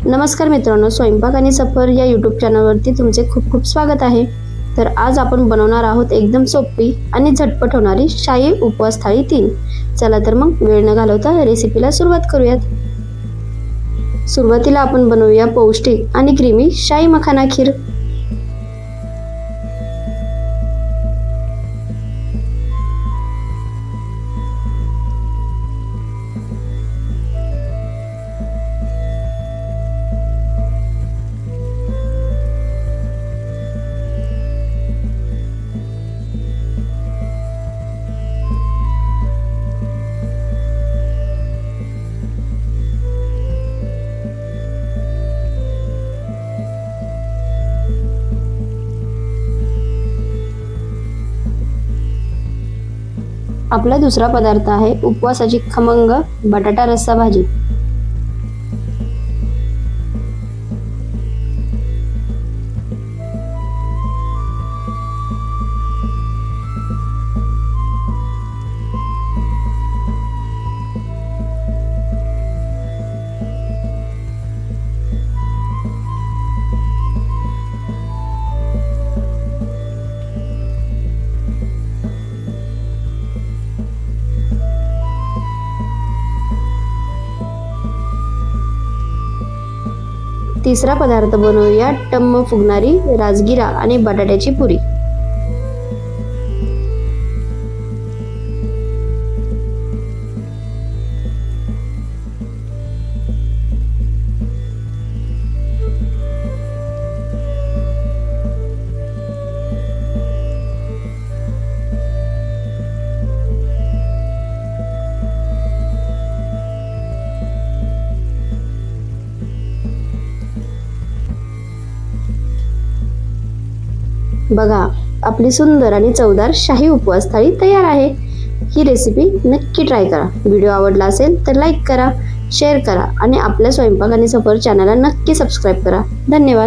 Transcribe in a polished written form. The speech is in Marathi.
नमस्कार मित्रांनो, स्वयंपाक आणि सफर या यूट्यूब चॅनलवरती तुमचे खूप खूप स्वागत आहे। तर आज आपण बनवणार आहोत एकदम सोपी आणि झटपट होणारी शाही उपवास थाळी 3। चला तर मग वेळ न घालवता रेसिपीला सुरुवात करूयात। सुरुवातीला आपण बनवूया पौष्टिक आणि क्रीमी शाही मखाना खीर। आपला दुसरा पदार्थ आहे उपवासाची खमंग बटाटा रस्सा भाजी। तिसरा पदार्थ बनवूया टम्म फुगणारी राजगिरा आणि बटाट्याची पुरी। बघा, आपली सुंदर आणि चवदार शाही उपवास थाळी तयार आहे। ही रेसिपी नक्की ट्राय करा। व्हिडिओ आवडला असेल तर लाईक करा, शेअर करा आणि आपल्या स्वयंपाक आणि सफर चॅनलला नक्की सबस्क्राईब करा। धन्यवाद।